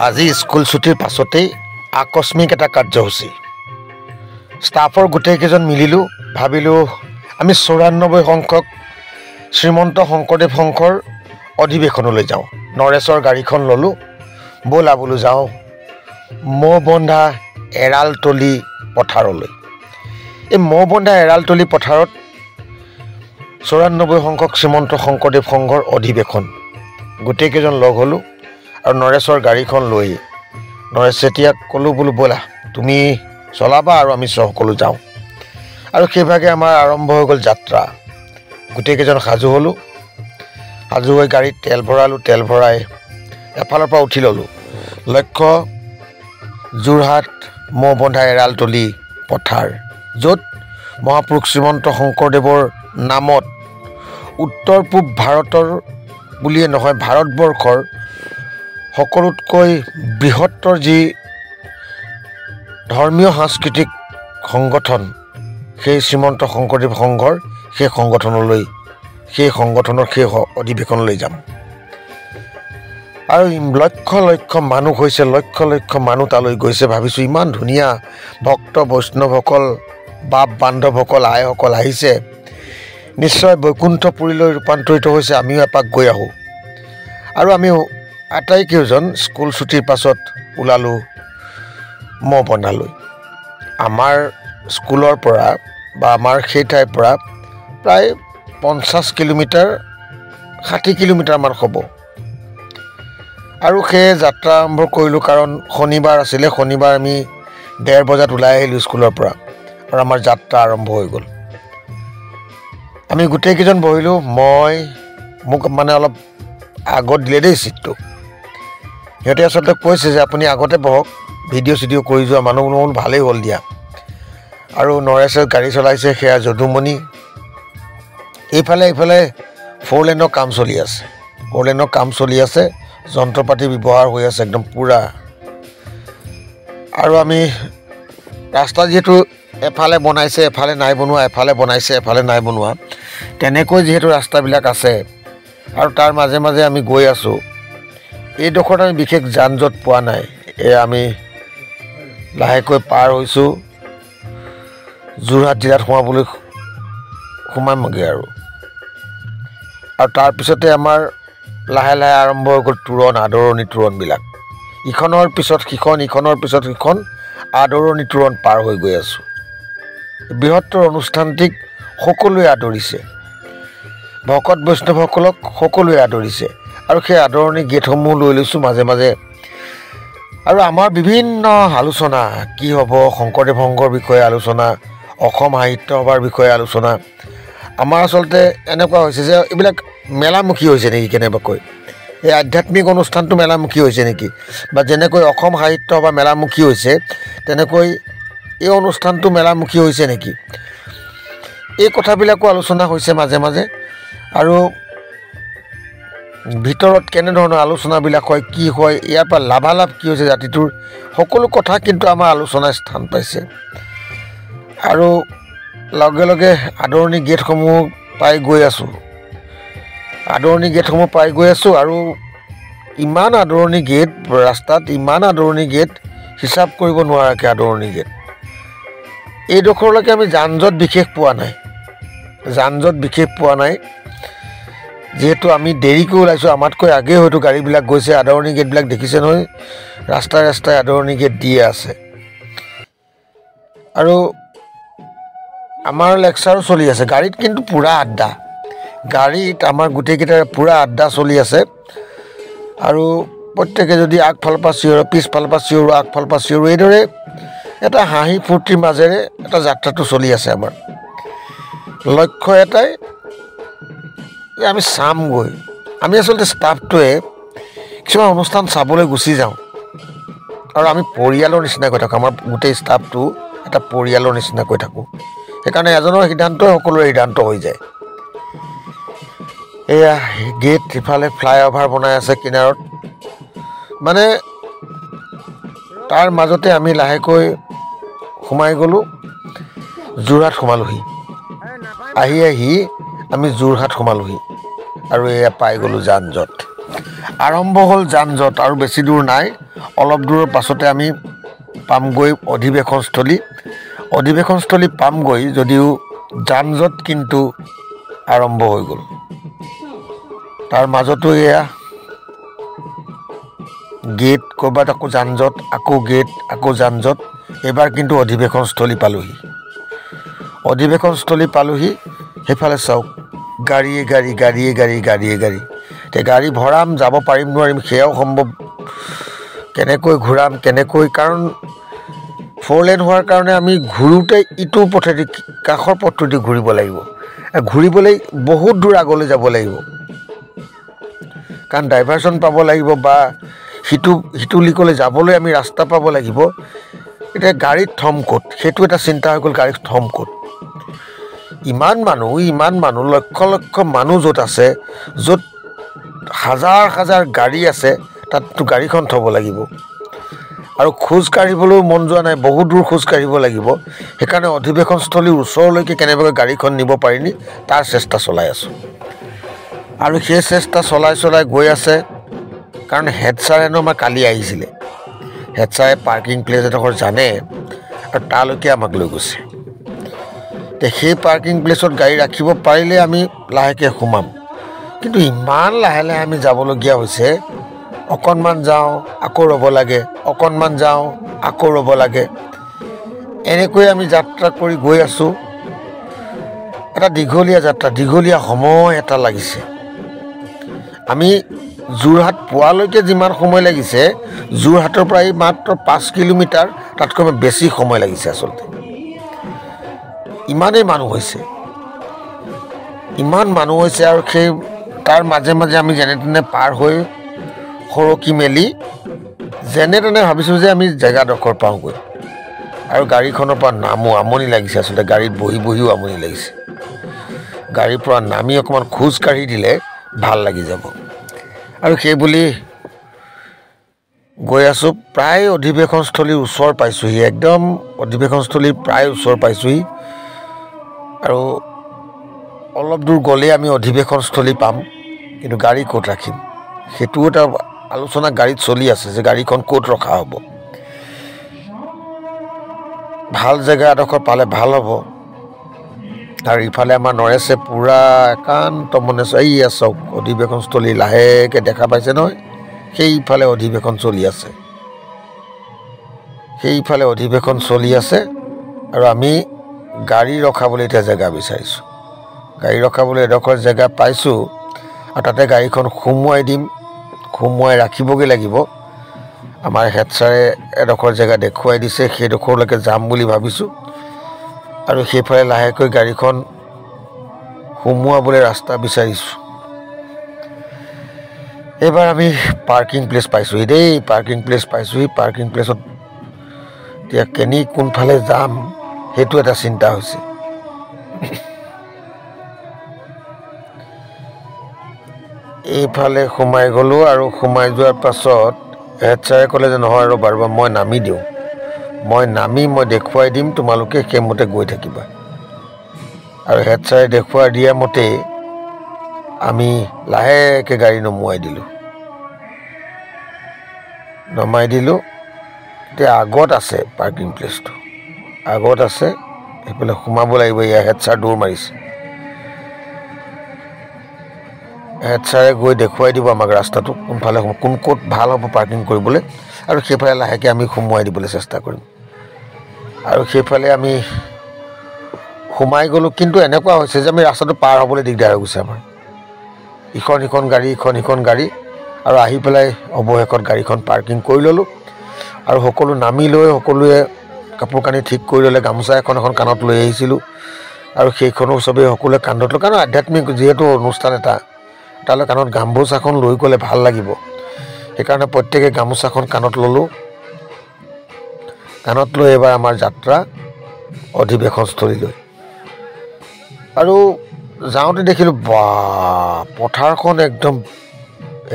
আজি স্কুল ছুটিৰ পাছতেই আকস্মিক এটা কাৰ্যসূচী ষ্টাফৰ গোটেইকেইজন মিলিলোঁ ভাবিলোঁ আমি ৯৪ সংখ্যক শ্ৰীমন্ত শংকৰদেৱ সংঘৰ অধিৱেশনলৈ যাওঁ নৰেশৰ গাড়ীখন ল'লোঁ ব'লা বোলো যাওঁ মৌ বন্ধা এৰালতলী পথাৰলৈ এই মৌ বন্ধা এৰালতলী পথাৰত ৯৪ সংখ্যক শ্ৰীমন্ত শংকৰদেৱ সংঘৰ অধিৱেশন গোটেইকেইজন লগ হ'লোঁ আৰু নৰেশৰ গাড়ীখন লৈ নৰেশ চেতিয়াক ক'লোঁ বোলো ব'লা তুমি চলাবা আৰু আমি সকলো যাওঁ আৰু সেইভাগে আমাৰ আৰম্ভ হৈ গ'ল যাত্ৰা গোটেইকেইজন সাজু হ'লোঁ সাজু হৈ গাড়ীত তেল ভৰালোঁ তেল ভৰাই এফালৰ পৰা উঠি ল'লোঁ লক্ষ্য যোৰহাট মৌ বন্ধা এৰালতলী পথাৰ য'ত মহাপুৰুষ শ্ৰীমন্ত শংকৰদেৱৰ নামত উত্তৰ পূব ভাৰতৰ বুলিয়ে নহয় ভাৰতবৰ্ষৰ সকলোতকৈ বৃহত্তৰ যি ধৰ্মীয় সাংস্কৃতিক সংগঠন সেই শ্ৰীমন্ত শংকৰদেৱ সংঘৰ সেই সংগঠনৰ সেই অধিৱেশনলৈ যাম আৰু লক্ষ লক্ষ মানুহ হৈছে লক্ষ লক্ষ মানুহ তালৈ গৈছে ভাবিছোঁ ইমান ধুনীয়া ভক্ত বৈষ্ণৱসকল বাপ বান্ধৱসকল আইসকল আহিছে নিশ্চয় বৈকুণ্ঠপুৰীলৈ ৰূপান্তৰিত হৈছে আমিও এপাক গৈ আহোঁ আৰু আমি আটাইকেইজন স্কুল ছুটিৰ পাছত ওলালোঁ মৌ বন্ধালৈ আমাৰ স্কুলৰ পৰা বা আমাৰ সেই ঠাইৰ পৰা প্ৰায় ৫০ কিলোমিটাৰ ৬০ কিলোমিটাৰমান হ'ব আৰু সেই যাত্ৰা আৰম্ভ কৰিলোঁ কাৰণ শনিবাৰ আছিলে শনিবাৰ আমি ১:৩০ বজাত ওলাই আহিলোঁ স্কুলৰ পৰা আৰু আমাৰ যাত্ৰা আৰম্ভ হৈ গ'ল আমি গোটেইকেইজন বহিলোঁ মোক মানে অলপ আগত দিলে দেই ছিটটো সিহঁতে আচলতে কৈছে যে আপুনি আগতে বহক ভিডিঅ' চিডিঅ' কৰি যোৱা মানুহ ভালেই হ'ল দিয়া আৰু নৰেশে গাড়ী চলাইছে সেয়া যদুমণি এইফালে 4 লেনৰ কাম চলি আছে যন্ত্ৰ পাতি ব্যৱহাৰ হৈ আছে একদম পূৰা আৰু আমি ৰাস্তা যিহেতু এফালে বনাইছে এফালে নাই বনোৱা এফালে বনাইছে এফালে নাই বনোৱা তেনেকৈ যিহেতু ৰাস্তাবিলাক আছে আৰু তাৰ মাজে মাজে আমি গৈ আছোঁ এইডোখৰত আমি বিশেষ যান জঁট পোৱা নাই আমি লাহেকৈ পাৰ হৈছোঁ যোৰহাট জিলাত সোমামগৈ আৰু তাৰপিছতে আমাৰ লাহে লাহে আৰম্ভ হৈ গ'ল আদৰণি তোৰণবিলাক ইখনৰ পিছত সিখন আদৰণি তোৰণ পাৰ হৈ গৈ আছোঁ বৃহত্তৰ অনুষ্ঠানটিক সকলোৱে আদৰিছে ভকত বৈষ্ণৱসকলক সকলোৱে আদৰিছে আৰু সেই আদৰণি গীতসমূহ লৈ লৈছোঁ মাজে মাজে আৰু আমাৰ বিভিন্ন আলোচনা কি হ'ব শংকৰদেৱ সংঘৰ বিষয়ে আলোচনা অসম সাহিত্য সভাৰ বিষয়ে আলোচনা আমাৰ আচলতে এনেকুৱা হৈছে যে এইবিলাক মেলামুখী হৈছে নেকি কেনেবাকৈ এই আধ্যাত্মিক অনুষ্ঠানটো মেলামুখী হৈছে নেকি বা যেনেকৈ অসম সাহিত্য সভা মেলামুখী হৈছে তেনেকৈ এই অনুষ্ঠানটো মেলামুখী হৈছে নেকি এই কথাবিলাকো আলোচনা হৈছে মাজে মাজে আৰু ভিতৰত কেনেধৰণৰ আলোচনাবিলাক হয় কি হয় ইয়াৰ পৰা লাভালাভ কি হৈছে জাতিটোৰ সকলো কথা কিন্তু আমাৰ আলোচনাৰ স্থান পাইছে আৰু লগে লগে আদৰণি গেটসমূহ পাই গৈ আছোঁ আৰু ইমান আদৰণি গেট ৰাস্তাত ইমান আদৰণি গেট হিচাপ কৰিব নোৱাৰাকৈ আদৰণি গেট এইডোখৰলৈকে আমি যান জঁট বিশেষ পোৱা নাই যিহেতু আমি দেৰিকৈ ওলাইছোঁ আমাতকৈ আগেই হয়তো গাড়ীবিলাক গৈছে আদৰণি গেটবিলাক দেখিছে নহয় ৰাস্তাই ৰাস্তাই আদৰণি গেট দিয়ে আছে আৰু আমাৰ লেকচাৰো চলি আছে গাড়ীত কিন্তু পূৰা আড্ডা গাড়ীত আমাৰ গোটেইকেইটাৰে পূৰা আড্ডা চলি আছে আৰু প্ৰত্যেকে যদি আগফালৰ পৰা চিঞৰ পিছফালৰ পৰা চিঞৰ আগফালৰ পৰা চিঞৰ এইদৰে এটা হাঁহি ফূৰ্তিৰ মাজেৰে এটা যাত্ৰাটো চলি আছে আমাৰ লক্ষ্য এটাই আমি চামগৈ আমি আচলতে ষ্টাফটোৱে কিছুমান অনুষ্ঠান চাবলৈ গুচি যাওঁ আৰু আমি পৰিয়ালৰ নিচিনাকৈ থাকোঁ। আমাৰ গোটেই ষ্টাফটো এটা পৰিয়ালৰ নিচিনাকৈ থাকোঁ। সেইকাৰণে এজনৰ সিদ্ধান্তই সকলোৰে সিদ্ধান্ত হৈ যায়। এয়া গেট ইফালে ফ্লাইঅভাৰ বনাই আছে কিনাৰত, মানে তাৰ মাজতে আমি লাহেকৈ সোমাই গ'লোঁ, যোৰহাট সোমালোহি। আহি আমি যোৰহাট সোমালোহি আৰু এয়া পাই গ'লোঁ যান-জঁট। আৰম্ভ হ'ল যান-জঁট আৰু বেছি দূৰ নাই, অলপ দূৰৰ পাছতে আমি পামগৈ অধিৱেশনস্থলী পামগৈ, যদিও যান-জঁট কিন্তু আৰম্ভ হৈ গ'ল। তাৰ মাজতো এয়া গেট, ক'ৰবাত আকৌ যান-জঁট, আকৌ গেট, আকৌ যান-জঁট। এইবাৰ কিন্তু অধিৱেশনস্থলী পালোহি। সেইফালে চাওক, গাড়ীয়ে গাড়ী। এতিয়া গাড়ী ভৰাম, যাব পাৰিম নোৱাৰিম সেয়াও সম্ভৱ। কেনেকৈ ঘূৰাম, কাৰণ 4 লেন হোৱাৰ কাৰণে আমি ঘূৰোঁতে ইটো পথেদি, কাষৰ পথটোদি ঘূৰিব লাগিব। ঘূৰিবলৈ বহুত দূৰ আগলৈ যাব লাগিব, কাৰণ ডাইভাৰশ্যন পাব লাগিব বা সিটো লিকলৈ যাবলৈ আমি ৰাস্তা পাব লাগিব। এতিয়া গাড়ীত থ'ম ক'ত, সেইটো এটা চিন্তা হৈ গ'ল। গাড়ীত থ'ম ক'ত? ইমান মানুহ, লক্ষ মানুহ য'ত আছে, য'ত হাজাৰ গাড়ী আছে, তাততো গাড়ীখন থ'ব লাগিব। আৰু খোজ কাঢ়িবলৈও মন যোৱা নাই, বহুত দূৰ খোজ কাঢ়িব লাগিব। সেইকাৰণে অধিৱেশনস্থলীৰ ওচৰলৈকে কেনেবাকৈ গাড়ীখন নিব পাৰিনি তাৰ চেষ্টা চলাই আছোঁ। আৰু সেই চেষ্টা চলাই গৈ আছে, কাৰণ হেড ছাৰ হেনো আমাৰ কালি আহিছিলে। হেড ছাৰে পাৰ্কিং প্লেচ এডোখৰ জানে আৰু তালৈকে আমাক লৈ গৈছে। এতিয়া সেই পাৰ্কিং প্লেচত গাড়ী ৰাখিব পাৰিলে আমি লাহেকৈ সোমাম, কিন্তু ইমান লাহে আমি যাবলগীয়া হৈছে। অকণমান যাওঁ, আকৌ ৰ'ব লাগে, অকণমান যাওঁ, আকৌ ৰ'ব লাগে। এনেকৈ আমি যাত্ৰা কৰি গৈ আছোঁ। এটা দীঘলীয়া যাত্ৰা, দীঘলীয়া সময় এটা লাগিছে। আমি যোৰহাট পোৱালৈকে যিমান সময় লাগিছে, যোৰহাটৰ পৰা এই মাত্ৰ 5 কিলোমিটাৰ, তাতকৈ বেছি সময় লাগিছে আচলতে। ইমানেই মানুহ হৈছে, আৰু সেই তাৰ মাজে আমি যেনে তেনে পাৰ হৈ সৰকি মেলি যেনে তেনে ভাবিছোঁ যে আমি জেগাডোখৰ পাওঁগৈ। আৰু গাড়ীখনৰ পৰা নামো, আমনি লাগিছে আচলতে। গাড়ীত বহিও আমনি লাগিছে। গাড়ীৰ পৰা নামি অকণমান খোজ কাঢ়ি দিলে ভাল লাগি যাব। আৰু সেই বুলি গৈ আছোঁ, প্ৰায় অধিৱেশনস্থলীৰ ওচৰ পাইছোঁহি, একদম অধিৱেশনস্থলীৰ প্ৰায় ওচৰ পাইছোঁহি। আৰু অলপ দূৰ গ'লেই আমি অধিৱেশনস্থলী পাম, কিন্তু গাড়ী ক'ত ৰাখিম সেইটো এটা আলোচনা গাড়ীত চলি আছে, যে গাড়ীখন ক'ত ৰখা হ'ব। ভাল জেগা এডোখৰ পালে ভাল হ'ব। আৰু ইফালে আমাৰ নৰেশে পূৰা একান্ত মনে এইয়া চাওক, অধিৱেশনস্থলী লাহেকৈ দেখা পাইছে নহয়, সেইফালে অধিৱেশন চলি আছে। আৰু আমি গাড়ী ৰখাবলৈ এতিয়া জেগা বিচাৰিছোঁ। গাড়ী ৰখাবলৈ এডোখৰ জেগা পাইছোঁ, আৰু তাতে গাড়ীখন সোমোৱাই ৰাখিবগৈ লাগিব। আমাৰ হেড ছাৰে এডোখৰ জেগা দেখুৱাই দিছে, সেইডোখৰলৈকে যাম বুলি ভাবিছোঁ। আৰু সেইফালে লাহেকৈ গাড়ীখন সোমোৱাবলৈ ৰাস্তা বিচাৰিছোঁ। এইবাৰ আমি পাৰ্কিং প্লেচ পাইছোঁহি দেই, পাৰ্কিং প্লেচত এতিয়া কোনফালে যাম সেইটো এটা চিন্তা হৈছে। এইফালে সোমাই গ'লোঁ, আৰু সোমাই যোৱাৰ পাছত হেড ছাৰে ক'লে যে নহয় ৰ'বা, মই নামি দিওঁ, মই দেখুৱাই দিম, তোমালোকে সেইমতে গৈ থাকিবা। আৰু হেড ছাৰে দেখুৱাই দিয়া মতেই আমি লাহেকৈ গাড়ী নমাই দিলোঁ। এতিয়া আগত আছে পাৰ্কিং প্লেচটো, সেইফালে সোমাব লাগিব। এয়া হেড ছাৰ দৌৰ মাৰিছে। হেড ছাৰে গৈ দেখুৱাই দিব আমাক ৰাস্তাটো, কোনফালে ক'ত ভাল হ'ব পাৰ্কিং কৰিবলৈ, আৰু সেইফালে লাহেকৈ আমি সোমোৱাই দিবলৈ চেষ্টা কৰিম। আৰু সেইফালে আমি সোমাই গ'লোঁ, কিন্তু এনেকুৱা হৈছে যে আমি ৰাস্তাটো পাৰ হ'বলৈ দিগদাৰ হৈ গৈছে আমাৰ। ইখন সিখন গাড়ী, আৰু আহি পেলাই অৱশেষত গাড়ীখন পাৰ্কিং কৰি ল'লোঁ। আৰু সকলো নামি লৈ সকলোৱে কাপোৰ কানি ঠিক কৰি ল'লে। গামোচা এখন কাণত লৈ আহিছিলোঁ, আৰু সেইখনো চবেই সকলোৱে কান্ধত লৈ, কাৰণ আধ্যাত্মিক যিহেতু অনুষ্ঠান এটা, তালৈ কাণত গামোচা এখন লৈ গ'লে ভাল লাগিব। সেইকাৰণে প্ৰত্যেকে গামোচাখন কাণত ল'লোঁ। কাণত লৈ এবাৰ আমাৰ যাত্ৰা অধিৱেশনস্থলীলৈ। আৰু যাওঁতে দেখিলোঁ বা পথাৰখন একদম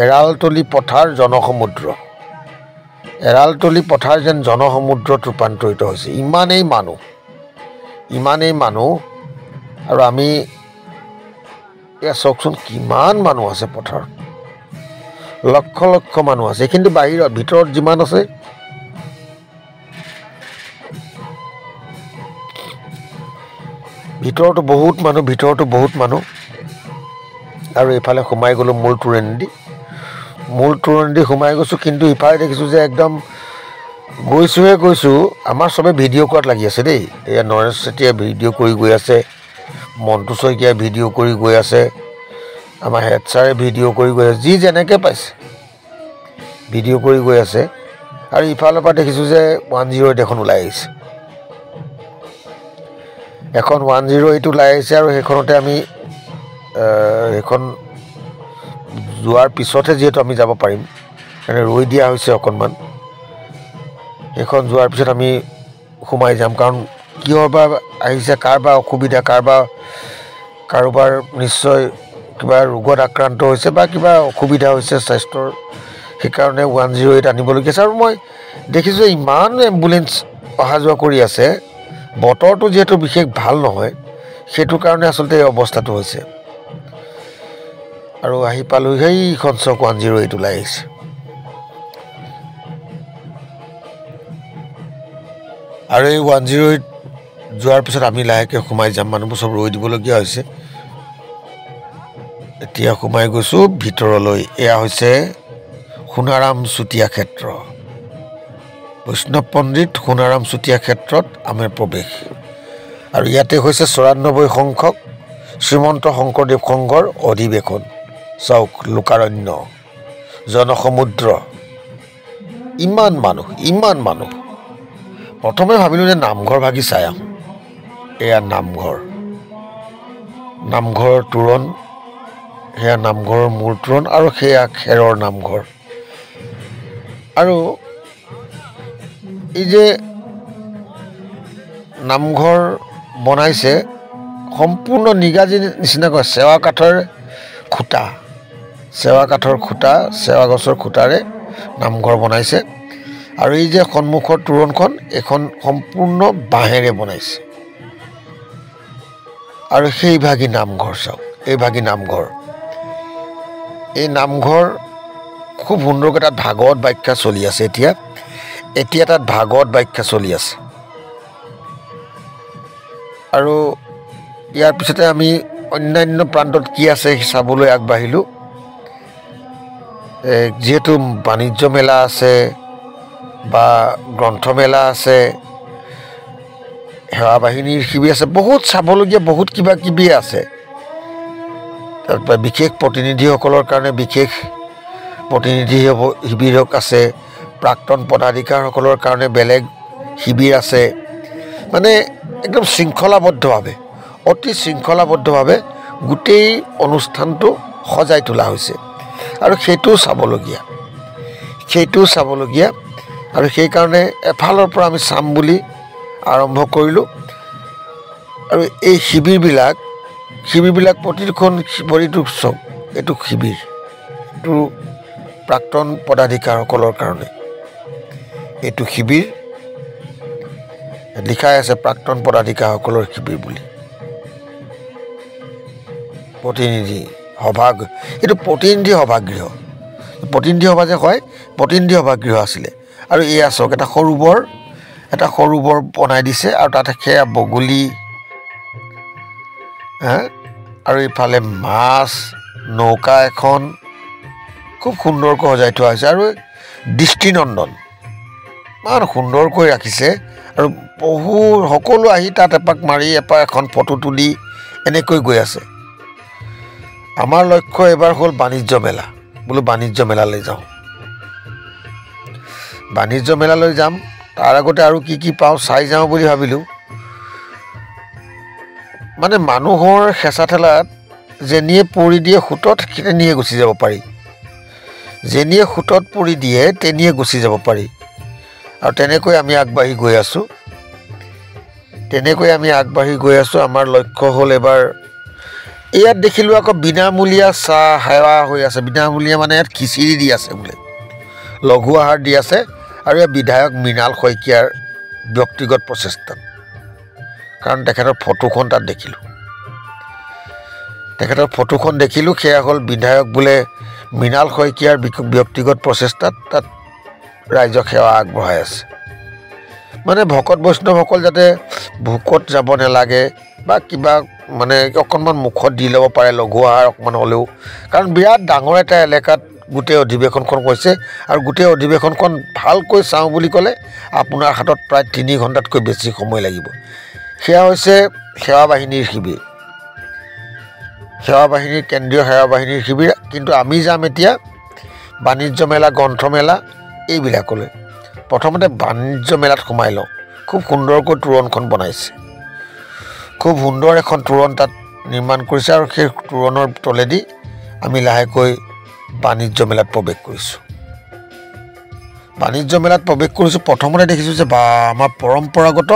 এৰালতলী পথাৰ জনসমুদ্ৰ। এৰালতলী পথাৰ যেন জনসমুদ্ৰত ৰূপান্তৰিত হৈছে। ইমানেই মানুহ আৰু আমি এয়া চাওকচোন কিমান মানুহ আছে পথাৰত, লক্ষ লক্ষ মানুহ আছে। কিন্তু বাহিৰত, ভিতৰত যিমান আছে ভিতৰতো বহুত মানুহ। আৰু এইফালে সোমাই গ'লোঁ মূল তোৰণেদি সোমাই গৈছোঁ। কিন্তু ইফালে দেখিছোঁ যে একদম গৈছোঁ আমাৰ চবে ভিডিঅ' কৰাত লাগি আছে দেই। এয়া নৰেশ চেতিয়াই ভিডিঅ' কৰি গৈ আছে, মণ্টু শইকীয়াই ভিডিঅ' কৰি গৈ আছে, আমাৰ হেড ছাৰে ভিডিঅ' কৰি গৈ আছে, যি যেনেকৈ পাইছে ভিডিঅ' কৰি গৈ আছে। আৰু ইফালৰ পৰা দেখিছোঁ যে 108 এখন ওলাই আহিছে। এখন 108 ওলাই আহিছে আৰু সেইখনতে আমি সেইখন যোৱাৰ পিছতহে যিহেতু আমি যাব পাৰিম, মানে ৰৈ দিয়া হৈছে অকণমান। সেইখন যোৱাৰ পিছত আমি সোমাই যাম। কাৰণ কিহৰ বা আহিছে, কাৰোবাৰ অসুবিধা, কাৰোবাৰ নিশ্চয় কিবা ৰোগত আক্ৰান্ত হৈছে বা কিবা অসুবিধা হৈছে স্বাস্থ্যৰ, সেইকাৰণে 108 আনিবলগীয়া আছে। আৰু মই দেখিছোঁ ইমান এম্বুলেঞ্চ অহা যোৱা কৰি আছে। বতৰটো যিহেতু বিশেষ ভাল নহয়, সেইটো কাৰণে আচলতে এই অৱস্থাটো হৈছে। আৰু আহি পালোঁ, সেইখন চক 108 ওলাই আহিছে। আৰু এই 108 যোৱাৰ পিছত আমি লাহেকৈ সোমাই যাম। মানুহবোৰ চব ৰৈ দিবলগীয়া হৈছে। এতিয়া সোমাই গৈছোঁ ভিতৰলৈ। এয়া হৈছে সোণাৰাম চুতীয়া ক্ষেত্ৰ, বৈষ্ণৱ পণ্ডিত সোণাৰাম চুতীয়া ক্ষেত্ৰত আমাৰ প্ৰৱেশ। আৰু ইয়াতে হৈছে 94 সংখ্যক শ্ৰীমন্ত শংকৰদেৱ সংঘৰ অধিৱেশন। চাওক, লোকাৰণ্য, জনসমুদ্ৰ, ইমান মানুহ। প্ৰথমে ভাবিলোঁ যে নামঘৰ ভাগি চাই আহোঁ। এয়া নামঘৰৰ তোৰণ, সেয়া নামঘৰৰ মূল তোৰণ, আৰু সেয়া খেৰৰ নামঘৰ। আৰু এই যে নামঘৰ বনাইছে সম্পূৰ্ণ নিগাজি নিচিনাকৈ চেৱা কাঠৰ খুঁটা, চেৱা গছৰ খুঁটাৰে নামঘৰ বনাইছে। আৰু এই যে সন্মুখৰ তোৰণখন, এইখন সম্পূৰ্ণ বাঁহেৰে বনাইছে। আৰু সেইভাগী নামঘৰ চাওক, এইভাগী নামঘৰ। এই নামঘৰ খুব সুন্দৰকৈ তাত ভাগৱত ব্যাখ্যা চলি আছে। এতিয়া তাত ভাগৱত ব্যাখ্যা চলি আছে। আৰু ইয়াৰ পিছতে আমি অন্যান্য প্ৰান্তত কি আছে চাবলৈ আগবাঢ়িলোঁ। যিহেতু বাণিজ্য মেলা আছে বা গ্ৰন্থমেলা আছে, সেৱা বাহিনীৰ শিবিৰ আছে, বহুত চাবলগীয়া বহুত কিবা কিবি আছে। তাৰপৰা বিশেষ প্ৰতিনিধিসকলৰ কাৰণে বিশেষ প্ৰতিনিধি শিবিৰ আছে, প্ৰাক্তন পদাধিকাৰসকলৰ কাৰণে বেলেগ শিবিৰ আছে। মানে একদম অতি শৃংখলাবদ্ধভাৱে গোটেই অনুষ্ঠানটো সজাই তোলা হৈছে। আৰু সেইটোও চাবলগীয়া। আৰু সেইকাৰণে এফালৰ পৰা আমি চাম বুলি আৰম্ভ কৰিলোঁ। আৰু এই শিবিৰবিলাক প্ৰতিটো চব, এইটো শিবিৰটো প্ৰাক্তন পদাধিকাৰসকলৰ কাৰণে। এইটো শিবিৰ লিখাই আছে প্ৰাক্তন পদাধিকাৰসকলৰ শিবিৰ বুলি। প্ৰতিনিধি সভাগৃহ আছিলে। আৰু এয়া চাওক, এটা সৰু বৰ বনাই দিছে। আৰু তাতে সেয়া বগলী, আৰু ইফালে মাছ, নৌকা এখন খুব সুন্দৰকৈ সজাই থোৱা হৈছে। আৰু দৃষ্টিনন্দন, ইমান সুন্দৰকৈ ৰাখিছে। আৰু সকলো আহি তাত এপাক মাৰি এখন ফটো তুলি এনেকৈ গৈ আছে। আমাৰ লক্ষ্য এইবাৰ হ'ল বাণিজ্য মেলা। বোলো বাণিজ্য মেলালৈ যাম। তাৰ আগতে আৰু কি পাওঁ চাই যাওঁ বুলি ভাবিলোঁ। মানে মানুহৰ হেঁচা ঠেলাত যেনিয়ে পৰি দিয়ে সোঁতত, তেনেয়ে গুচি যাব পাৰি। যেনিয়ে সোঁতত পৰি দিয়ে তেনিয়ে গুচি যাব পাৰি। আৰু তেনেকৈ আমি আগবাঢ়ি গৈ আছোঁ। আমাৰ লক্ষ্য হ'ল এবাৰ ইয়াত দেখিলোঁ আকৌ বিনামূলীয়া চাহ সেৱা হৈ আছে। বিনামূলীয়া মানে ইয়াত খিচিৰি দি আছে বোলে, লঘু আহাৰ দি আছে। আৰু ইয়াত বিধায়ক মৃণাল শইকীয়াৰ ব্যক্তিগত প্ৰচেষ্টাত, কাৰণ তেখেতৰ ফটোখন তাত দেখিলোঁ। সেয়া হ'ল বিধায়ক বোলে মৃণাল শইকীয়াৰ ব্যক্তিগত প্ৰচেষ্টাত তাত ৰাইজক সেৱা আগবঢ়াই আছে। মানে ভকত বৈষ্ণৱসকল যাতে ভোকত যাব নালাগে বা কিবা মানে অকণমান মুখত দি ল'ব পাৰে লঘু আহাৰ অকণমান হ'লেও, কাৰণ বিৰাট ডাঙৰ এটা এলেকাত গোটেই অধিৱেশনখন কৈছে। আৰু গোটেই অধিৱেশনখন ভালকৈ চাওঁ বুলি ক'লে আপোনাৰ হাতত প্ৰায় 3 ঘণ্টাতকৈ বেছি সময় লাগিব। সেয়া হৈছে সেৱা বাহিনীৰ শিবিৰ, কেন্দ্ৰীয় সেৱা বাহিনীৰ শিবিৰ। কিন্তু আমি যাম এতিয়া বাণিজ্য মেলা, গ্ৰন্থমেলা এইবিলাকলৈ। প্ৰথমতে বাণিজ্য মেলাত সোমাই লওঁ। খুব সুন্দৰকৈ তোৰণখন বনাইছে, খুব সুন্দৰ এখন তোৰণ তাত নিৰ্মাণ কৰিছে। আৰু সেই তোৰণৰ তলেদি আমি লাহেকৈ বাণিজ্য মেলাত প্ৰৱেশ কৰিছোঁ। প্ৰথমতে দেখিছোঁ যে বা আমাৰ পৰম্পৰাগত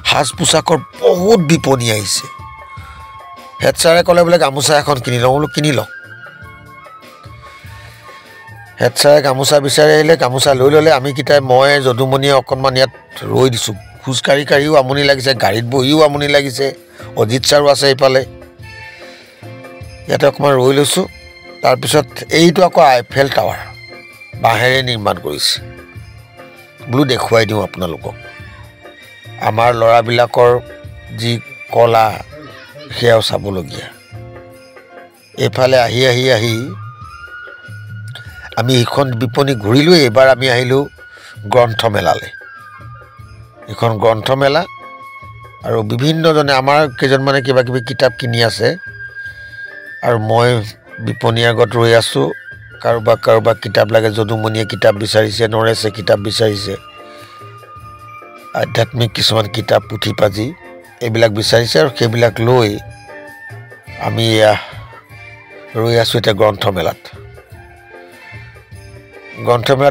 সাজ পোছাকৰ বহুত বিপণী আহিছে। হেড ছাৰে ক'লে বোলে গামোচা এখন কিনি লওঁ। বোলো কিনি লওঁ। হেড ছাৰে গামোচা বিচাৰি আহিলে, গামোচা লৈ ল'লে। আমি কেইটাই, মই যদুমণিয়ে অকণমান ইয়াত ৰৈ দিছোঁ। খোজকাঢ়িও আমনি লাগিছে, গাড়ীত বহিও আমনি লাগিছে। অজিত ছাৰো আছে এইফালে, ইয়াতে অকণমান ৰৈ লৈছোঁ। তাৰপিছত এইটো আকৌ আইফেল টাৱাৰ বাঁহেৰে নিৰ্মাণ কৰিছে। বোলো দেখুৱাই দিওঁ আপোনালোকক আমাৰ ল'ৰাবিলাকৰ যি কলা, সেয়াও চাবলগীয়া। এইফালে আহি আমি এইখন বিপণী ঘূৰিলোঁ। এইবাৰ আমি আহিলোঁ গ্ৰন্থমেলালৈ। এইখন গ্ৰন্থমেলা, আৰু বিভিন্নজনে আমাৰ কেইজনমানে কিবা কিবি কিতাপ কিনি আছে। আৰু মই বিপণীৰ আগত ৰৈ আছোঁ। কাৰোবাক কিতাপ লাগে। যদুমণিয়ে কিতাপ বিচাৰিছে, নৰেশে কিতাপ বিচাৰিছে, আধ্যাত্মিক কিছুমান কিতাপ, পুথি পাজি এইবিলাক বিচাৰিছে। আৰু সেইবিলাক লৈ আমি ৰৈ আছোঁ এতিয়া গ্ৰন্থমেলাত।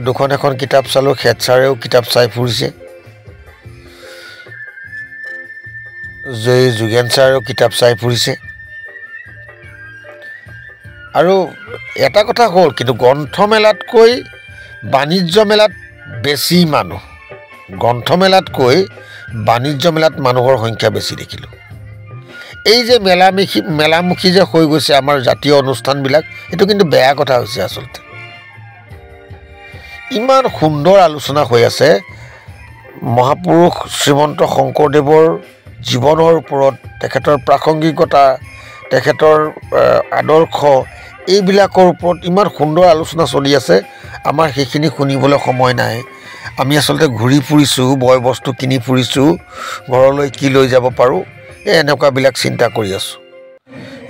দুখন এখন কিতাপ চালোঁ। হেড ছাৰেও কিতাপ চাই ফুৰিছে, যোগেন ছাৰেও কিতাপ চাই ফুৰিছে। আৰু এটা কথা হ'ল, কিন্তু গ্ৰন্থমেলাতকৈ বাণিজ্য মেলাত বেছি মানুহ। বাণিজ্য মেলাত মানুহৰ সংখ্যা বেছি দেখিলোঁ। এই যে মেলামুখী যে হৈ গৈছে আমাৰ জাতীয় অনুষ্ঠানবিলাক, এইটো কিন্তু বেয়া কথা হৈছে আচলতে। ইমান সুন্দৰ আলোচনা হৈ আছে মহাপুৰুষ শ্ৰীমন্ত শংকৰদেৱৰ জীৱনৰ ওপৰত, তেখেতৰ প্ৰাসংগিকতা, তেখেতৰ আদৰ্শ, এইবিলাকৰ ওপৰত ইমান সুন্দৰ আলোচনা চলি আছে। আমাৰ সেইখিনি শুনিবলৈ সময় নাই। আমি আচলতে ঘূৰি ফুৰিছোঁ, বয় বস্তু কিনি ফুৰিছোঁ, ঘৰলৈ কি লৈ যাব পাৰোঁ, এনেকুৱাবিলাক চিন্তা কৰি আছোঁ।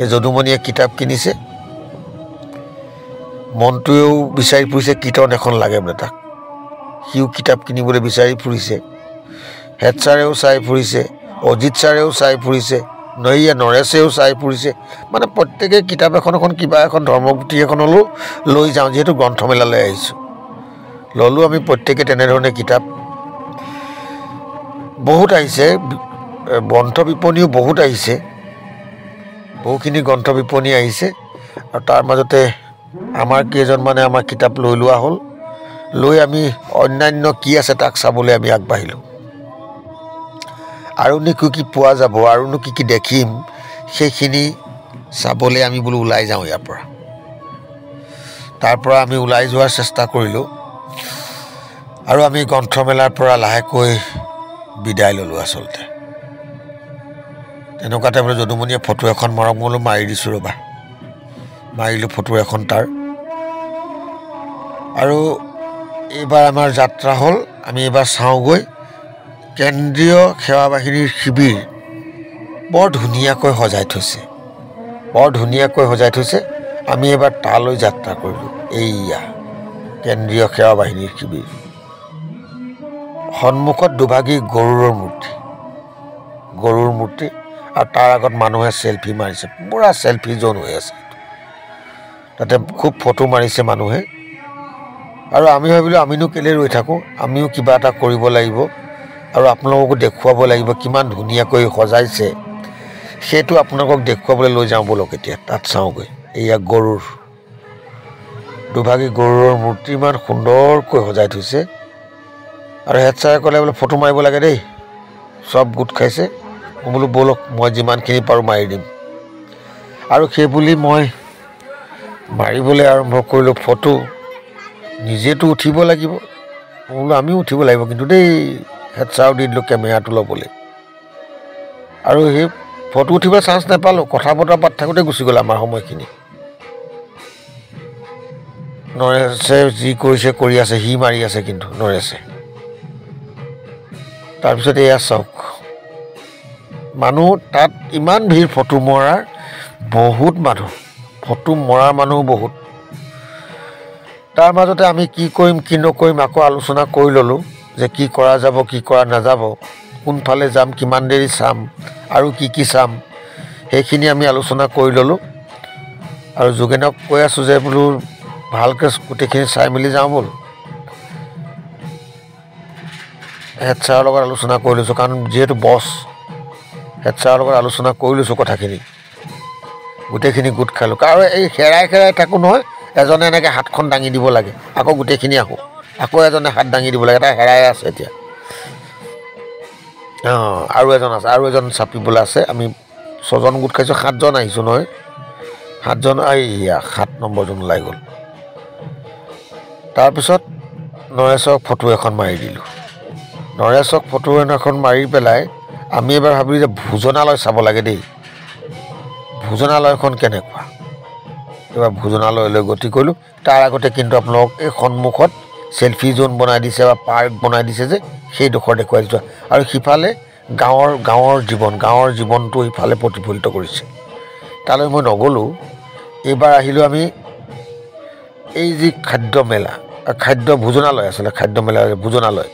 এই যদুমণিয়ে কিতাপ কিনিছে, মনটোৱেও বিচাৰি ফুৰিছে কীৰ্তন এখন লাগে বোলে তাক। সিও কিতাপ কিনিবলৈ বিচাৰি ফুৰিছে। হেড ছাৰেও চাই ফুৰিছে, অজিত ছাৰেও চাই ফুৰিছে, নৰেশেও চাই ফুৰিছে। মানে প্ৰত্যেকে কিতাপ এখন কিবা এখন ধৰ্মপুথি এখন হ'লেও লৈ যাওঁ, যিহেতু গ্ৰন্থমেলালৈ আহিছোঁ। ল'লোঁ আমি প্ৰত্যেকে তেনেধৰণে কিতাপ। বহুত আহিছে, গ্ৰন্থ বিপণীও বহুত আহিছে, বহুখিনি গ্ৰন্থ বিপণী আহিছে। আৰু তাৰ মাজতে আমাৰ কেইজনমানে আমাৰ কিতাপ লৈ লোৱা হ'ল। লৈ আমি অন্যান্য কি আছে তাক চাবলৈ আমি আগবাঢ়িলোঁ। আৰুনো কি পোৱা যাব, আৰুনো কি দেখিম, সেইখিনি চাবলৈ আমি বোলো ওলাই যাওঁ ইয়াৰ পৰা। তাৰ পৰা আমি ওলাই যোৱাৰ চেষ্টা কৰিলোঁ। আৰু আমি গ্ৰন্থমেলাৰ পৰা লাহেকৈ বিদায় ল'লোঁ। আচলতে তেনেকুৱাতে বোলে যদুমণিয়ে ফটো এখন মাৰক। মই বোলো মাৰি দিছোঁ ৰ'বা। মাৰিলোঁ ফটো এখন তাৰ। আৰু এইবাৰ আমাৰ যাত্ৰা হ'ল, আমি এইবাৰ চাওঁগৈ কেন্দ্ৰীয় সেৱা বাহিনীৰ শিবিৰ। বৰ ধুনীয়াকৈ সজাই থৈছে। আমি এইবাৰ তালৈ যাত্ৰা কৰিলোঁ। এইয়া কেন্দ্ৰীয় সেৱা বাহিনীৰ শিবিৰ। সন্মুখত দুভাগী গৰুৰ মূৰ্তি, আৰু তাৰ আগত মানুহে চেলফি মাৰিছে। পূৰা চেলফি জ'ন হৈ আছে। তাতে খুব ফটো মাৰিছে মানুহে। আৰু আমি ভাবিলোঁ আমিনো কেলৈ ৰৈ থাকোঁ, আমিও কিবা এটা কৰিব লাগিব আৰু আপোনালোককো দেখুৱাব লাগিব কিমান ধুনীয়াকৈ সজাইছে। সেইটো আপোনালোকক দেখুৱাবলৈ লৈ যাওঁ ব'লক এতিয়া তাত চাওঁগৈ। এয়া গৰুৰ দুভাগী গৰুৰৰ মূৰ্তি ইমান সুন্দৰকৈ সজাই থৈছে। আৰু হেড ছাৰে ক'লে বোলে ফটো মাৰিব লাগে দেই, চব গোট খাইছে। মই বোলো ব'লক মই যিমানখিনি পাৰোঁ মাৰি দিম। আৰু সেইবুলি মই মাৰিবলৈ আৰম্ভ কৰিলোঁ ফটো। নিজেতো উঠিব লাগিব, মই বোলো আমিও উঠিব লাগিব কিন্তু দেই। হেড ছাৰক দি দিলোঁ কেমেৰাটো ল'বলৈ। আৰু সেই ফটো উঠিবলৈ চান্স নাপালোঁ, কথা বতৰা পাতি থাকোঁতে গুচি গ'ল আমাৰ সময়খিনি। নৰেশে যি কৰিছে কৰি আছে, সি মাৰি আছে কিন্তু নৰেশে। তাৰপিছত এয়া চাওক মানুহ তাত ইমান ভিৰ, ফটো মৰাৰ বহুত মানুহ, ফটো মৰাৰ মানুহ বহুত। তাৰ মাজতে আমি কি কৰিম কি নকৰিম আকৌ আলোচনা কৰি ল'লোঁ যে কি কৰা যাব কি কৰা নাযাব, কোনফালে যাম, কিমান দেৰি চাম আৰু কি চাম, সেইখিনি আমি আলোচনা কৰি ল'লোঁ। আৰু যোগেনক কৈ আছোঁ যে বোলো ভালকৈ গোটেইখিনি চাই মেলি যাওঁ ব'ল। হেড ছাৰৰ লগত আলোচনা কৰি লৈছোঁ, কাৰণ যিহেতু বছ হেড ছাৰৰ লগত আলোচনা কৰি লৈছোঁ কথাখিনি, গোটেইখিনি গোট খালোঁ। আৰু এই হেৰাই থাকোঁ নহয়, এজনে এনেকৈ হাতখন দাঙি দিব লাগে, আকৌ গোটেইখিনি আহোঁ, আকৌ এজনে হাত দাঙি দিব লাগে, এটা হেৰাই আছে এতিয়া। আৰু এজন আছে, আৰু এজন চাপিবলৈ আছে। আমি 6জন গোট খাইছোঁ, 7জন আহিছোঁ নহয়, 7জন। এইয়া 7 নম্বৰজন ওলাই গ'ল। তাৰপিছত নৰেশক ফটো এখন মাৰি দিলোঁ। নৰেশক ফটো এখন মাৰি পেলাই আমি এবাৰ ভাবিলোঁ যে ভোজনালয় চাব লাগে দেই, ভোজনালয়খন কেনেকুৱা। এবাৰ ভোজনালয়লৈ গতি কৰিলোঁ। তাৰ আগতে কিন্তু আপোনালোকক এই সন্মুখত চেলফি জ'ন বনাই দিছে বা পাৰ্ক বনাই দিছে যে, সেইডোখৰ দেখুৱাই দিছোঁ। আৰু সিফালে গাঁৱৰ জীৱনটো ইফালে প্ৰতিফলিত কৰিছে। তালৈ মই নগ'লোঁ। এইবাৰ আহিলোঁ আমি এই যি খাদ্য ভোজনালয় আছিলে, খাদ্য মেলা ভোজনালয়,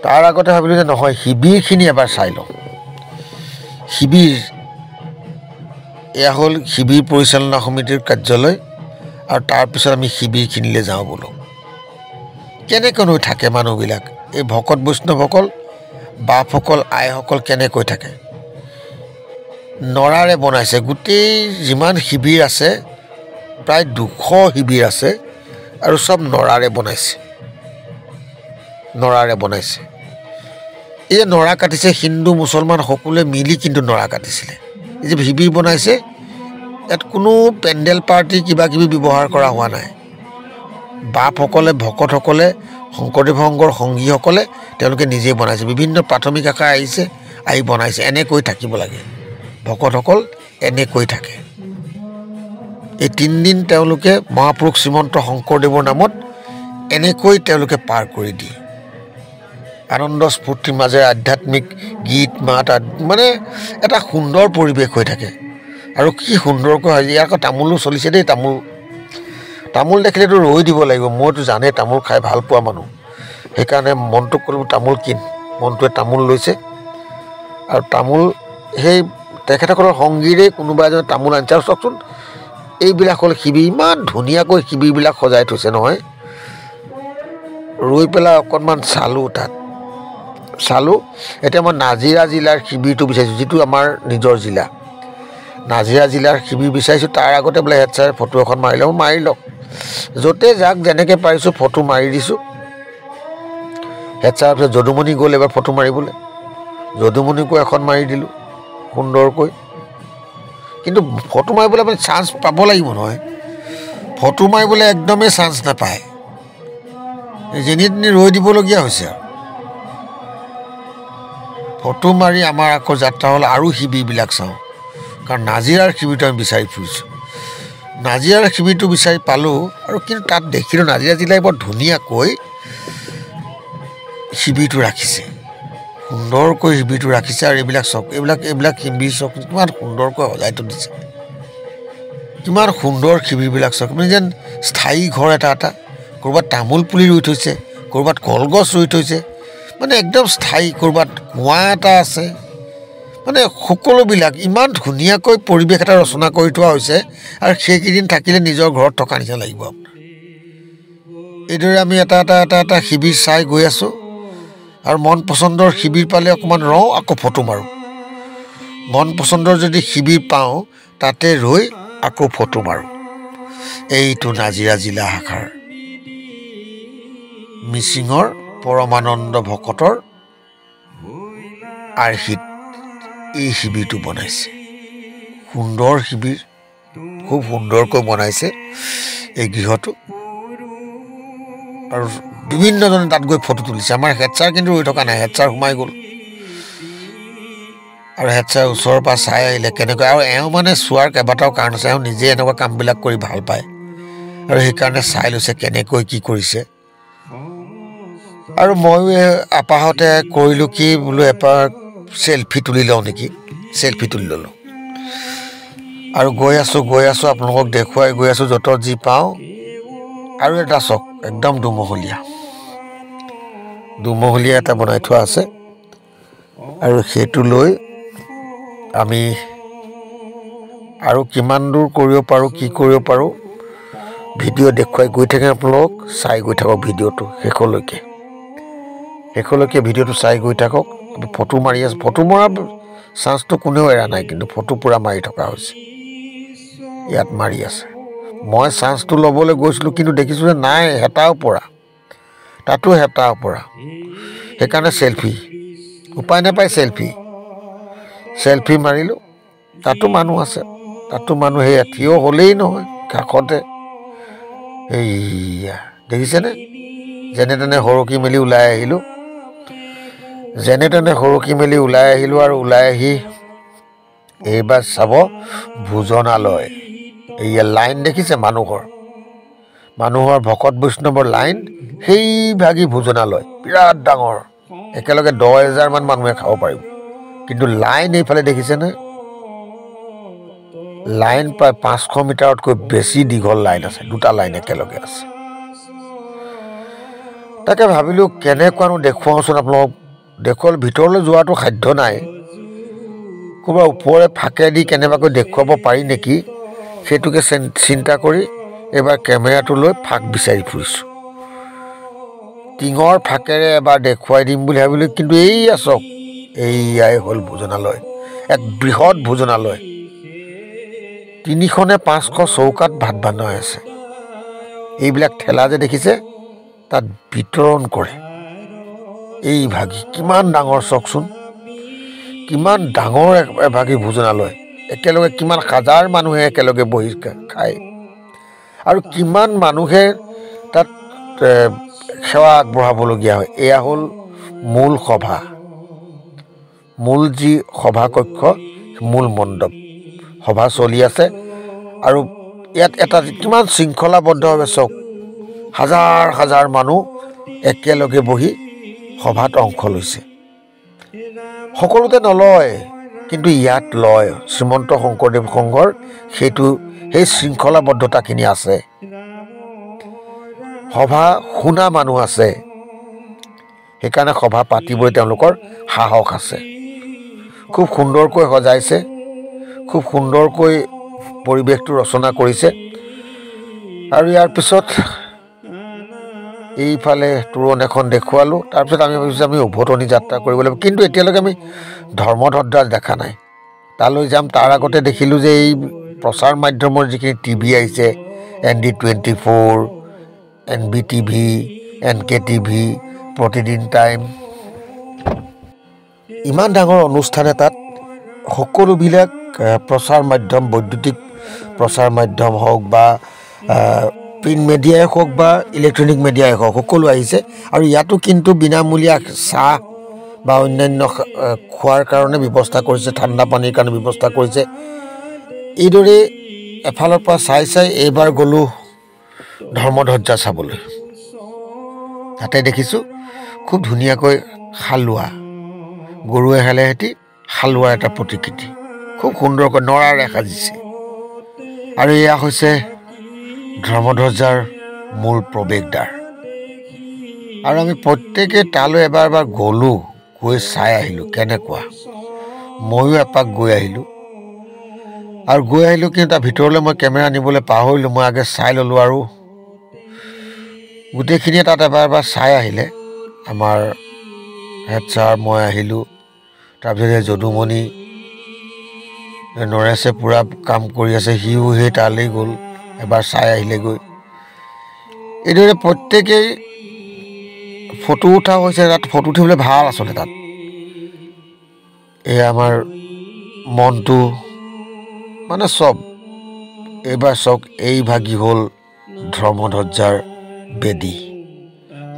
তাৰ আগতে ভাবিলোঁ যে নহয় শিবিৰখিনি এবাৰ চাই লওঁ। শিবিৰ, এয়া হ'ল শিবিৰ পৰিচালনা সমিতিৰ কাৰ্যালয়। আৰু তাৰপিছত আমি শিবিৰখিনিলৈ যাওঁ বোলো। কেনেকৈনো থাকে মানুহবিলাক, এই ভকত বৈষ্ণৱসকল, বাপসকল, আইসকল কেনেকৈ থাকে। নৰাৰে বনাইছে গোটেই যিমান শিবিৰ আছে, প্ৰায় 200 শিবিৰ আছে আৰু চব নৰাৰে বনাইছে। এই নৰা কাটিছে, হিন্দু মুছলমান সকলোৱে মিলি কিন্তু নৰা কাটিছিলে। এই যে শিবিৰ বনাইছে, ইয়াত কোনো পেণ্ডেল পাৰ্টি কিবা কিবি ব্যৱহাৰ কৰা হোৱা নাই। বাপসকলে, ভকতসকলে, শংকৰদেৱ সংঘৰ সংগীসকলে তেওঁলোকে নিজেই বনাইছে। বিভিন্ন প্ৰাথমিক শাখাৰ আহিছে, আহি বনাইছে। এনেকৈ থাকিব লাগে ভকতসকল, এনেকৈ থাকে। এই 3 দিন তেওঁলোকে মহাপুৰুষ শ্ৰীমন্ত শংকৰদেৱৰ নামত এনেকৈ তেওঁলোকে পাৰ কৰি দিয়ে। আনন্দ স্ফূৰ্তিৰ মাজেৰে আধ্যাত্মিক গীত মাত, মানে এটা সুন্দৰ পৰিৱেশ হৈ থাকে। আৰু কি সুন্দৰকৈ হয়। ইয়াৰ আকৌ তামোলো চলিছে দেই। তামোল দেখিলেতো ৰৈ দিব লাগিব। মইতো জানেই তামোল খাই ভাল পোৱা মানুহ, সেইকাৰণে মনটোক ক'লোঁ তামোল কিন। মনটোৱে তামোল লৈছে। আৰু তামোল সেই তেখেতসকলৰ সংগীৰে কোনোবা এজনে তামোল আনিছে। আৰু চাওকচোন এইবিলাক হ'ল শিবিৰ, ইমান ধুনীয়াকৈ শিবিৰবিলাক সজাই থৈছে নহয়। ৰৈ পেলাই অকণমান চালোঁ। এতিয়া মই নাজিৰা জিলাৰ শিবিৰটো বিচাৰিছোঁ, যিটো আমাৰ নিজৰ জিলা। নাজিৰা জিলাৰ শিবিৰ বিচাৰিছোঁ। তাৰ আগতে বোলে হেড ছাৰে ফটো এখন মাৰি লওক। য'তে যাক যেনেকৈ পাৰিছোঁ ফটো মাৰি দিছোঁ। হেড ছাৰৰ পিছত যদুমণি গ'ল এবাৰ ফটো মাৰিবলৈ, যদুমণিকো এখন মাৰি দিলোঁ সুন্দৰকৈ। কিন্তু ফটো মাৰিবলৈ আপুনি চান্স পাব লাগিব নহয়, ফটো মাৰিবলৈ একদমেই চান্স নাপায়। যেনি তেনি ৰৈ দিবলগীয়া হৈছে। আৰু ফটো মাৰি আমাৰ আকৌ যাত্ৰা হ'ল আৰু শিবিৰবিলাক চাওঁ, কাৰণ নাজিৰাৰ শিবিৰটো আমি বিচাৰি ফুৰিছোঁ। নাজিৰাৰ শিবিৰটো বিচাৰি পালোঁ। আৰু কিন্তু তাত দেখিলোঁ নাজিৰা জিলাই বৰ ধুনীয়াকৈ শিবিৰটো ৰাখিছে, সুন্দৰকৈ শিবিৰটো ৰাখিছে। আৰু এইবিলাক চাওক, এইবিলাক শিবিৰ চাওক, কিমান সুন্দৰকৈ সজাই তুলিছে, কিমান সুন্দৰ শিবিৰবিলাক চাওক। আপুনি যেন স্থায়ী ঘৰ এটা ক'ৰবাত তামোল পুলি ৰুই থৈছে, ক'ৰবাত কলগছ ৰুই থৈছে, মানে একদম স্থায়ী। ক'ৰবাত কুঁৱা এটা আছে, মানে সকলোবিলাক ইমান ধুনীয়াকৈ পৰিৱেশ এটা ৰচনা কৰি থোৱা হৈছে। আৰু সেইকেইদিন থাকিলে নিজৰ ঘৰত থকা নিচিনা লাগিব আপোনাৰ। এইদৰে আমি এটা শিবিৰ চাই গৈ আছোঁ আৰু মন পচন্দৰ শিবিৰ পালে অকণমান ৰওঁ আকৌ ফটো মাৰোঁ মন পচন্দৰ যদি শিবিৰ পাওঁ তাতে ৰৈ আকৌ ফটো মাৰোঁ এইটো নাজিৰা জিলা শাখাৰ মিচিঙৰ পৰমানন্দ ভকতৰ আৰ্হিত এই শিবিৰটো বনাইছে সুন্দৰ শিবিৰ খুব সুন্দৰকৈ বনাইছে এই গৃহটো আৰু বিভিন্নজনে তাত গৈ ফটো তুলিছে আমাৰ হেড ছাৰ কিন্তু ৰৈ থকা নাই হেড ছাৰ সোমাই গ'ল আৰু হেড ছাৰ ওচৰৰ পৰা চাই আহিলে কেনেকৈ আৰু এওঁ মানে চোৱাৰ কেইবাটাও কাৰণ আছে এওঁ নিজে এনেকুৱা কামবিলাক কৰি ভাল পায় আৰু সেইকাৰণে চাই লৈছে কেনেকৈ কি কৰিছে আৰু ময়ো আপাহতে কৰিলোঁ কি বোলো এপাৰ চেলফি তুলি লওঁ নেকি চেলফি তুলি ল'লোঁ আৰু গৈ আছোঁ আপোনালোকক দেখুৱাই গৈ আছোঁ য'ত যি পাওঁ আৰু এটা চক একদম দুমহলীয়া এটা বনাই থোৱা আছে আৰু সেইটো লৈ আমি আৰু কিমান দূৰ কৰিব পাৰোঁ কি কৰিব পাৰোঁ ভিডিঅ' দেখুৱাই গৈ থাকে আপোনালোকক চাই গৈ থাকক ভিডিঅ'টো শেষলৈকে ভিডিঅ'টো চাই গৈ থাকক ফটো মাৰি আছে ফটো মৰাৰ চান্সটো কোনেও এৰা নাই কিন্তু ফটো পূৰা মাৰি থকা হৈছে ইয়াত মাৰি আছে মই চান্সটো ল'বলৈ গৈছিলোঁ কিন্তু দেখিছোঁ যে নাই হেতাও পৰা তাতো হেতাও পৰা সেইকাৰণে চেলফি উপায় নাপায় চেলফি মাৰিলোঁ তাতো মানুহ আছে তাতো মানুহ সেয়া থিয় হ'লেই নহয় কাষতে এইয়া দেখিছেনে যেনে তেনে সৰকি মেলি ওলাই আহিলোঁ আৰু ওলাই আহি এইবাৰ চাব ভোজনালয় এইয়া লাইন দেখিছে মানুহৰ ভকত বৈষ্ণৱৰ লাইন সেইভাগী ভোজনালয় বিৰাট ডাঙৰ একেলগে 10,000 মান মানুহে খাব পাৰিব কিন্তু লাইন এইফালে দেখিছেনে লাইন প্ৰায় 500 মিটাৰতকৈ বেছি দীঘল লাইন আছে দুটা লাইন একেলগে আছে তাকে ভাবিলোঁ কেনেকুৱানো দেখুৱাওঁচোন আপোনালোকক দেখুৱাল ভিতৰলৈ যোৱাটো সাধ্য নাই ক'ৰবাৰ ওপৰে ফাঁকেদি কেনেবাকৈ দেখুৱাব পাৰি নেকি সেইটোকে চিন্তা কৰি এইবাৰ কেমেৰাটো লৈ ফাঁক বিচাৰি ফুৰিছোঁ টিঙৰ ফাঁকেৰে এবাৰ দেখুৱাই দিম বুলি ভাবিলোঁ কিন্তু এইয়া চাওক এইয়াই হ'ল ভোজনালয় এক বৃহৎ ভোজনালয় 300 নে 500 চৌকাত ভাত বনাই আছে এইবিলাক ঠেলা যে দেখিছে তাত বিতৰণ কৰে এইভাগী কিমান ডাঙৰ চাওকচোন কিমান ডাঙৰ এভাগী ভোজনালয় একেলগে কিমান হাজাৰ মানুহে একেলগে বহি খায় আৰু কিমান মানুহে তাত সেৱা আগবঢ়াবলগীয়া হয় এয়া হ'ল মূল যি সভা কক্ষ মূল মণ্ডপ সভা চলি আছে আৰু ইয়াত এটা কিমান শৃংখলাবদ্ধভাৱে চাওক হাজাৰ মানুহ একেলগে বহি সভাত অংশ লৈছে সকলোতে নলয় কিন্তু ইয়াত লয় শ্ৰীমন্ত শংকৰদেৱ সংঘৰ সেই শৃংখলাবদ্ধতাখিনি আছে সভা শুনা মানুহ আছে সেইকাৰণে সভা পাতিবলৈ তেওঁলোকৰ সাহস আছে খুব সুন্দৰকৈ সজাইছে খুব সুন্দৰকৈ পৰিৱেশটো ৰচনা কৰিছে আৰু ইয়াৰ পিছত এইফালে তোৰণ এখন দেখুৱালোঁ তাৰপিছত আমি ভাবিছোঁ আমি উভতনি যাত্ৰা কৰিব লাগিব কিন্তু এতিয়ালৈকে আমি ধৰ্মধ্বজা দেখা নাই তালৈ যাম তাৰ আগতে দেখিলোঁ যে এই প্ৰচাৰ মাধ্যমৰ যিখিনি টিভি আহিছে ND24 NBTV NKTV প্ৰতিদিন টাইম ইমান ডাঙৰ অনুষ্ঠান এটাত সকলোবিলাক প্ৰচাৰ মাধ্যম বৈদ্যুতিক প্ৰচাৰ মাধ্যম হওক বা প্ৰিণ্ট মিডিয়াই হওক বা ইলেক্ট্ৰনিক মিডিয়াই হওক সকলো আহিছে আৰু ইয়াতো কিন্তু বিনামূলীয়া চাহ বা অন্যান্য খোৱাৰ কাৰণে ব্যৱস্থা কৰিছে ঠাণ্ডা পানীৰ কাৰণে ব্যৱস্থা কৰিছে এইদৰে এফালৰ পৰা চাই এইবাৰ গ'লোঁ ধৰ্মধ্বজা চাবলৈ তাতে দেখিছোঁ খুব ধুনীয়াকৈ হালোৱা গৰুৱে হালেহেঁতি হালোৱাৰ এটা প্ৰতিকৃতি খুব সুন্দৰকৈ নৰাৰে সাজিছে আৰু এয়া হৈছে ধৰ্মধ্বজাৰ মূল প্ৰৱেশদ্বাৰ আৰু আমি প্ৰত্যেকে তালৈ এবাৰ গৈ চাই আহিলোঁ কেনেকুৱা ময়ো এপাক গৈ আহিলোঁ কিন্তু তাৰ ভিতৰলৈ মই কেমেৰা নিবলৈ পাহৰিলোঁ মই আগে চাই ল'লোঁ আৰু গোটেইখিনিয়ে তাত এবাৰ চাই আহিলে। আমাৰ হেড ছাৰ, মই আহিলোঁ, তাৰপিছত যদুমণি, নৰেশে পূৰা কাম কৰি আছে, সিও সেই তালৈ গ'ল, এবাৰ চাই আহিলেগৈ। এইদৰে প্ৰত্যেকেই ফটো উঠা হৈছে। তাত ফটো উঠিবলৈ ভাল আচলতে তাত। এই আমাৰ মনটো মানে চব এইবাৰ চাওক, এই ভাগি হ'ল ধৰ্মধ্বজাৰ বেদী।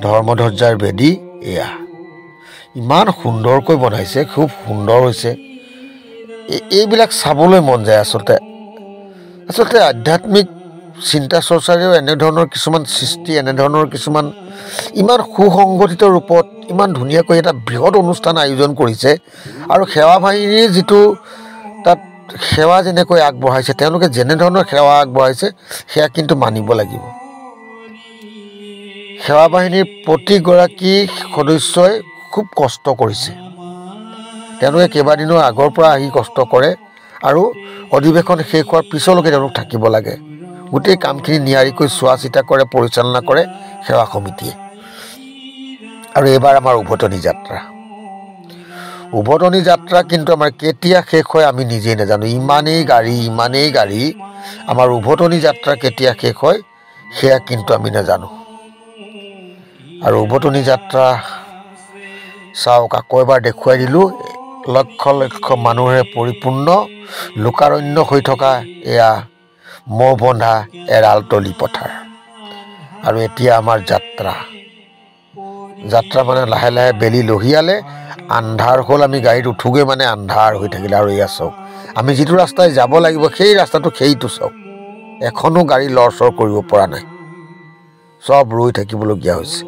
ধৰ্মধ্বজাৰ বেদী এয়া ইমান সুন্দৰকৈ বনাইছে, খুব সুন্দৰ হৈছে। এইবিলাক চাবলৈ মন যায় আচলতে। আধ্যাত্মিক চিন্তা চৰ্চাৰেও এনেধৰণৰ কিছুমান সৃষ্টি, এনেধৰণৰ কিছুমান ইমান সুসংগঠিত ৰূপত ইমান ধুনীয়াকৈ এটা বৃহৎ অনুষ্ঠান আয়োজন কৰিছে। আৰু সেৱা বাহিনীৰ যিটো তাত সেৱা যেনেকৈ আগবঢ়াইছে, তেওঁলোকে যেনেধৰণৰ সেৱা আগবঢ়াইছে সেয়া কিন্তু মানিব লাগিব। সেৱা বাহিনীৰ প্ৰতিগৰাকী সদস্যই খুব কষ্ট কৰিছে। তেওঁলোকে কেইবাদিনৰ আগৰ পৰা আহি কষ্ট কৰে আৰু অধিৱেশন শেষ হোৱাৰ পিছলৈকে তেওঁলোক থাকিব লাগে। গোটেই কামখিনি নিয়াৰিকৈ চোৱা চিতা কৰে, পৰিচালনা কৰে সেৱা সমিতিয়ে। আৰু এইবাৰ আমাৰ উভতনি যাত্ৰা। উভতনি যাত্ৰা কিন্তু আমাৰ কেতিয়া শেষ হয় আমি নিজেই নাজানো। ইমানেই গাড়ী আমাৰ উভতনি যাত্ৰা কেতিয়া শেষ হয় সেয়া কিন্তু আমি নাজানো। আৰু উভতনি যাত্ৰা চাওক, আকৌ এবাৰ দেখুৱাই দিলোঁ। লক্ষ লক্ষ মানুহেৰে পৰিপূৰ্ণ লোকাৰণ্য হৈ থকা এয়া মহ বন্ধা এৰালতলি পথাৰ। আৰু এতিয়া আমাৰ যাত্ৰা মানে লাহে লাহে বেলি লহিয়ালে, আন্ধাৰ হ'ল। আমি গাড়ীত উঠোগৈ মানে আন্ধাৰ হৈ থাকিলে। আৰু এয়া চাওক, আমি যিটো ৰাস্তাই যাব লাগিব সেই ৰাস্তাটো সেইটো চাওক, এখনো গাড়ী লৰচৰ কৰিব পৰা নাই, চব ৰৈ থাকিবলগীয়া হৈছে।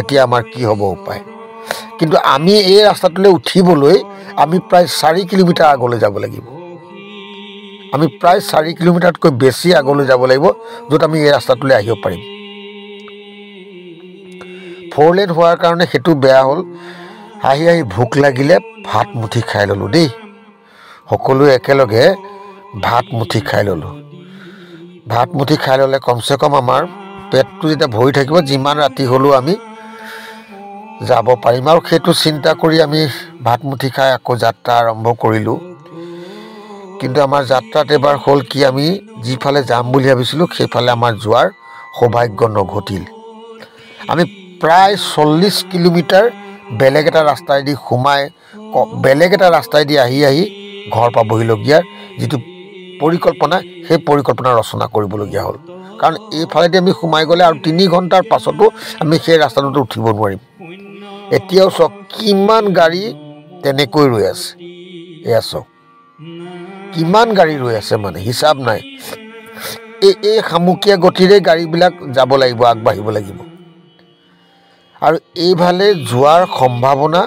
এতিয়া আমাৰ কি হ'ব উপায়? কিন্তু আমি এই ৰাস্তাটোলৈ উঠিবলৈ আমি প্ৰায় 4 কিলোমিটাৰ আগলৈ যাব লাগিব। আমি প্ৰায় 4 কিলোমিটাৰতকৈ বেছি আগলৈ যাব লাগিব, য'ত আমি এই ৰাস্তাটোলৈ আহিব পাৰিম। 4 লেন হোৱাৰ কাৰণে সেইটো বেয়া হ'ল। আহি ভোক লাগিলে ভাত মুঠি খাই ল'লোঁ দেই। সকলোৱে একেলগে ভাত মুঠি খাই ল'লোঁ। ভাত মুঠি খাই ল'লে কমচে কম আমাৰ পেটটো যেতিয়া ভৰি থাকিব, যিমান ৰাতি হ'লেও আমি যাব পাৰিম। আৰু সেইটো চিন্তা কৰি আমি ভাত মুঠি খাই আকৌ যাত্ৰা আৰম্ভ কৰিলোঁ। কিন্তু আমাৰ যাত্ৰাত এবাৰ হ'ল কি, আমি যিফালে যাম বুলি ভাবিছিলোঁ সেইফালে আমাৰ যোৱাৰ সৌভাগ্য নঘটিল। আমি প্ৰায় 40 কিলোমিটাৰ বেলেগ এটা ৰাস্তাইদি সোমাই, বেলেগ এটা ৰাস্তাইদি আহি ঘৰ পাবহিলগীয়া যিটো পৰিকল্পনা, সেই পৰিকল্পনা ৰচনা কৰিবলগীয়া হ'ল। কাৰণ এইফালেদি আমি সোমাই গ'লে আৰু 3 ঘণ্টাৰ পাছতো আমি সেই ৰাস্তাটোত উঠিব নোৱাৰিম। এতিয়াও চাওক কিমান গাড়ী তেনেকৈ ৰৈ আছে। এয়া চাওক কিমান গাড়ী ৰৈ আছে, মানে হিচাপ নাই। এই সামুকীয়া গতিৰে গাড়ীবিলাক যাব লাগিব, আগবাঢ়িব লাগিব। আৰু এইফালে যোৱাৰ সম্ভাৱনা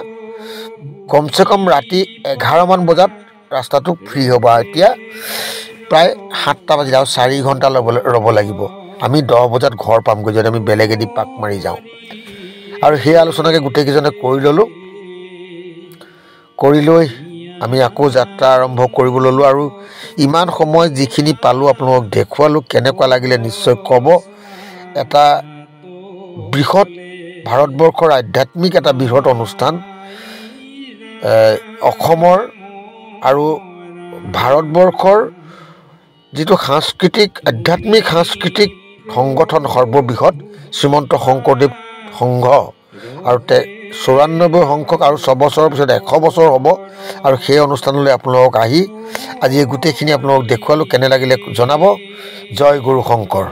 কমচে কম ৰাতি 11মান বজাত ৰাস্তাটো ফ্ৰী হ'ব। এতিয়া প্ৰায় 7টা বাজিলে আৰু 4 ঘণ্টা ৰ'ব লাগিব। আমি 10 বজাত ঘৰ পামগৈ যদি আমি বেলেগেদি পাক মাৰি যাওঁ। আৰু সেই আলোচনাকে গোটেইকেইজনে কৰি ল'লোঁ। কৰি লৈ আমি আকৌ যাত্ৰা আৰম্ভ কৰিব ল'লোঁ। আৰু ইমান সময় যিখিনি পালোঁ আপোনালোকক দেখুৱালোঁ। কেনেকুৱা লাগিলে নিশ্চয় ক'ব। এটা বৃহৎ ভাৰতবৰ্ষৰ আধ্যাত্মিক এটা বৃহৎ অনুষ্ঠান, অসমৰ আৰু ভাৰতবৰ্ষৰ যিটো আধ্যাত্মিক সাংস্কৃতিক সংগঠন সৰ্ববৃহৎ শ্ৰীমন্ত শংকৰদেৱ সংঘ, আৰু 94 সংখ্যক, আৰু 6 বছৰৰ পিছত 100 বছৰ হ'ব। আৰু সেই অনুষ্ঠানলৈ আপোনালোকক আহি আজি গোটেইখিনি আপোনালোকক দেখুৱালোঁ। কেনে লাগিলে জনাব। জয় গুৰু শংকৰ।